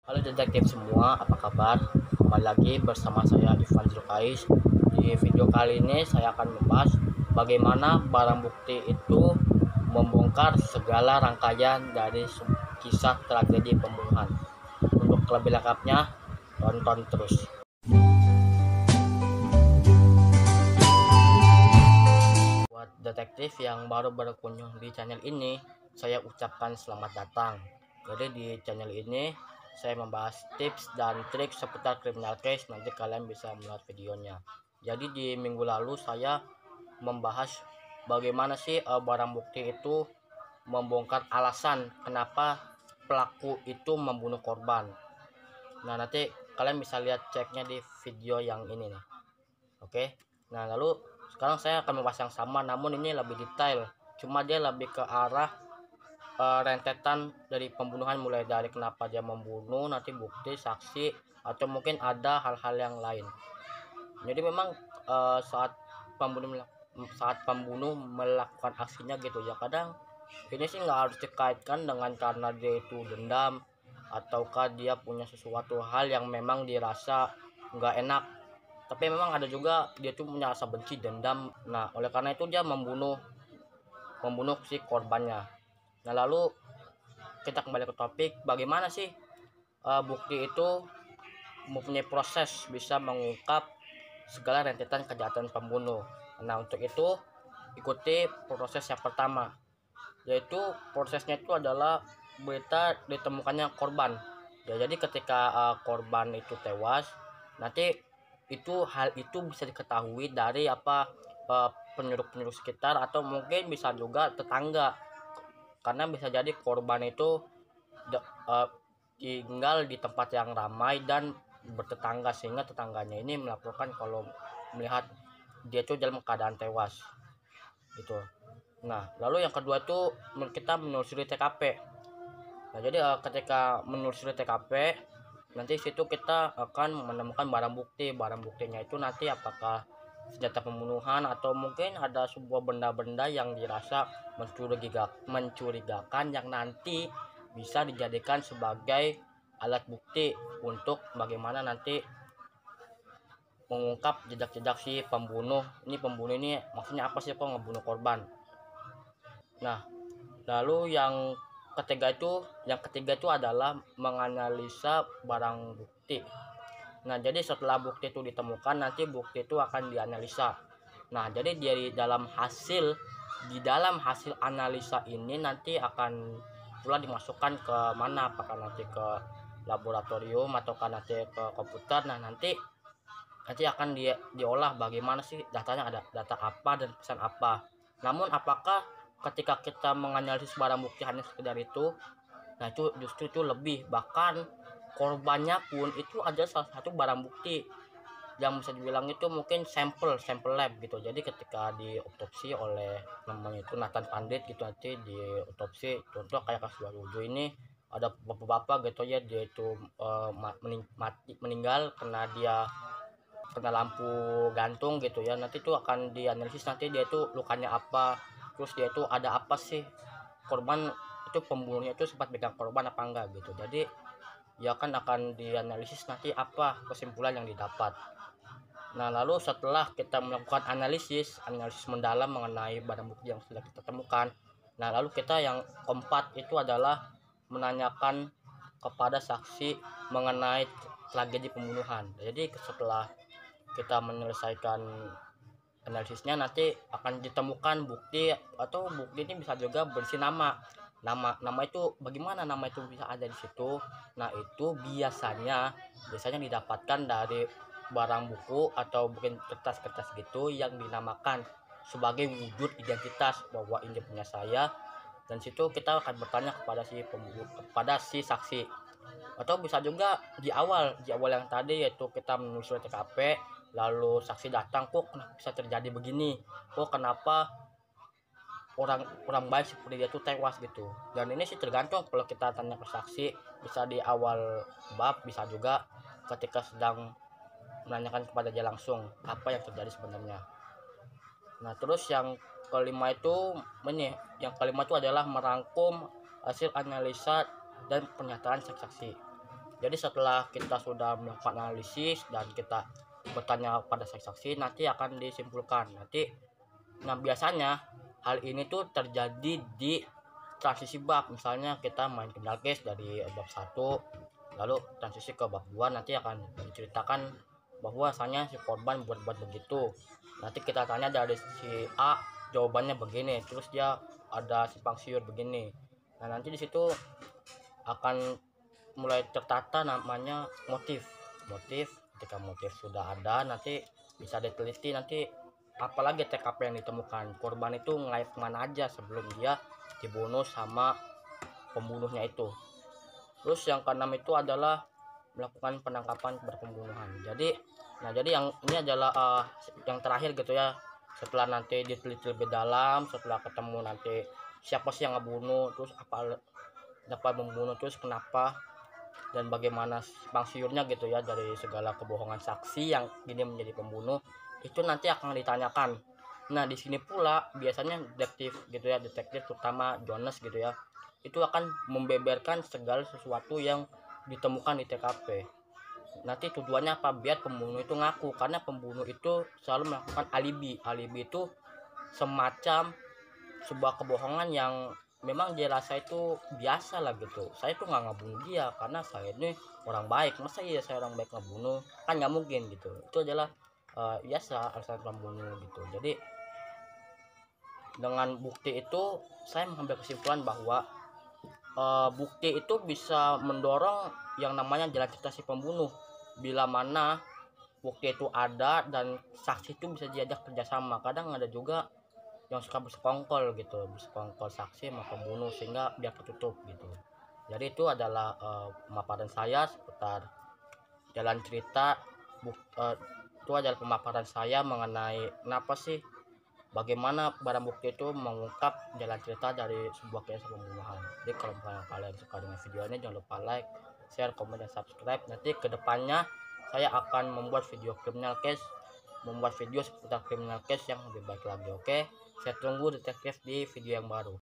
Halo detektif semua, apa kabar? Kembali lagi bersama saya Ivan Zulkais. Di video kali ini saya akan membahas bagaimana barang bukti itu membongkar segala rangkaian dari kisah tragedi pembunuhan. Untuk lebih lengkapnya, tonton terus. Buat detektif yang baru berkunjung di channel ini, saya ucapkan selamat datang. Jadi di channel ini saya membahas tips dan trik seputar criminal case. Nanti kalian bisa melihat videonya. Jadi di minggu lalu saya membahas bagaimana sih barang bukti itu membongkar alasan kenapa pelaku itu membunuh korban. Nah, nanti kalian bisa lihat ceknya di video yang ini nih. Oke. Nah, lalu sekarang saya akan membahas yang sama, namun ini lebih detail. Cuma dia lebih ke arah rentetan dari pembunuhan, mulai dari kenapa dia membunuh, nanti bukti, saksi, atau mungkin ada hal-hal yang lain. Jadi memang saat pembunuh melakukan aksinya gitu ya, kadang ini sih nggak harus dikaitkan dengan karena dia itu dendam ataukah dia punya sesuatu hal yang memang dirasa nggak enak, tapi memang ada juga dia tuh punya rasa benci, dendam. Nah, oleh karena itu dia membunuh si korbannya. Nah, lalu kita kembali ke topik, bagaimana sih bukti itu mempunyai proses bisa mengungkap segala rentetan kejahatan pembunuh. Nah, untuk itu ikuti proses yang pertama, yaitu prosesnya itu adalah berita ditemukannya korban. Ya, jadi ketika korban itu tewas, nanti hal itu bisa diketahui dari penyuruh-penyuruh sekitar atau mungkin bisa juga tetangga, karena bisa jadi korban itu uh, tinggal di tempat yang ramai dan bertetangga, sehingga tetangganya ini melaporkan kalau melihat dia tuh dalam keadaan tewas gitu. Nah, lalu yang kedua itu kita menelusuri TKP. Nah, jadi ketika menelusuri TKP, nanti situ kita akan menemukan barang bukti. Barang buktinya itu nanti apakah senjata pembunuhan atau mungkin ada sebuah benda-benda yang dirasa mencurigakan yang nanti bisa dijadikan sebagai alat bukti untuk bagaimana nanti mengungkap jejak-jejak si pembunuh. Pembunuh ini maksudnya apa sih kok ngebunuh korban. Nah, lalu yang ketiga itu adalah menganalisa barang bukti. Nah, jadi setelah bukti itu ditemukan, nanti bukti itu akan dianalisa. Nah, jadi di dalam hasil analisa ini nanti akan pula dimasukkan ke mana, apakah nanti ke laboratorium atau nanti ke komputer. Nah, nanti akan diolah bagaimana sih datanya, ada data apa dan pesan apa. Namun apakah ketika kita menganalisis barang bukti hanya sekedar itu, nah itu justru itu lebih, bahkan korbannya pun itu ada salah satu barang bukti yang bisa dibilang itu mungkin sampel lab gitu. Jadi ketika diotopsi oleh namanya itu Nathan Pandit gitu, nanti diotopsi, contoh kayak kasus Walujo ini ada bapak-bapak gitu ya, dia itu meninggal karena dia kena lampu gantung gitu ya. Nanti itu akan dianalisis, nanti dia itu lukanya apa, terus dia itu ada apa sih, korban itu pembunuhnya itu sempat pegang korban apa enggak gitu. Jadi ya kan akan dianalisis nanti apa kesimpulan yang didapat. Nah, lalu setelah kita melakukan analisis mendalam mengenai barang bukti yang sudah kita temukan, nah lalu kita yang keempat itu adalah menanyakan kepada saksi mengenai tragedi pembunuhan. Jadi setelah kita menyelesaikan analisisnya, nanti akan ditemukan bukti, atau bukti ini bisa juga berisi nama itu. Bagaimana nama itu bisa ada di situ? Nah, itu biasanya didapatkan dari barang buku atau mungkin kertas-kertas gitu yang dinamakan sebagai wujud identitas bahwa ini punya saya. Dan situ kita akan bertanya kepada si saksi, atau bisa juga di awal yang tadi, yaitu kita menelusuri TKP, lalu saksi datang, kok kenapa bisa terjadi begini, kok kenapa orang orang baik seperti dia tuh tewas gitu. Dan ini sih tergantung, kalau kita tanya ke saksi bisa di awal bab, bisa juga ketika sedang menanyakan kepada dia langsung apa yang terjadi sebenarnya. Nah, terus yang kelima itu adalah merangkum hasil analisa dan pernyataan saksi-saksi. Jadi setelah kita sudah melakukan analisis dan kita bertanya pada saksi-saksi, nanti akan disimpulkan. Nah biasanya hal ini tuh terjadi di transisi bab. Misalnya kita main criminal case dari bab 1, lalu transisi ke bab 2, nanti akan diceritakan bahwasanya si korban buat begitu. Nanti kita tanya dari si A, jawabannya begini, terus dia ada simpang siur begini. Nah nanti di situ akan mulai tertata namanya motif. Ketika motif sudah ada, nanti bisa diteliti nanti apalagi TKP yang ditemukan, korban itu ngelait kemana aja sebelum dia dibunuh sama pembunuhnya itu. Terus yang keenam itu adalah melakukan penangkapan berpembunuhan. Jadi yang ini adalah yang terakhir gitu ya. Setelah nanti diteliti lebih dalam, setelah ketemu nanti siapa sih yang ngebunuh, terus apa dapat membunuh, terus kenapa, dan bagaimana simpang siurnya gitu ya dari segala kebohongan saksi yang ini menjadi pembunuh, itu nanti akan ditanyakan. Nah di sini pula biasanya detektif terutama Jonas gitu ya, itu akan membeberkan segala sesuatu yang ditemukan di TKP. Nanti tujuannya apa? Biar pembunuh itu ngaku, karena pembunuh itu selalu melakukan alibi itu semacam sebuah kebohongan yang memang dia rasa itu biasa lah gitu. Saya tuh nggak ngebunuh dia karena saya ini orang baik. Masa iya saya orang baik ngebunuh? Kan nggak mungkin gitu. Itu adalah biasa alasan pembunuh gitu. Jadi dengan bukti itu saya mengambil kesimpulan bahwa bukti itu bisa mendorong yang namanya jalan cerita si pembunuh. Bila mana bukti itu ada dan saksi itu bisa diajak kerjasama. Kadang ada juga yang suka bersekongkol gitu, bersekongkol saksi sama pembunuh sehingga biar tertutup gitu. Jadi itu adalah pemaparan saya seputar jalan cerita. Itu adalah pemaparan saya mengenai kenapa sih, bagaimana barang bukti itu mengungkap jalan cerita dari sebuah kisah pembunuhan. Jadi kalau misalnya kalian suka dengan video ini, jangan lupa like, share, komen, dan subscribe. Nanti kedepannya saya akan membuat video criminal case, membuat video seputar criminal case yang lebih baik lagi. Oke, saya tunggu detektif di video yang baru.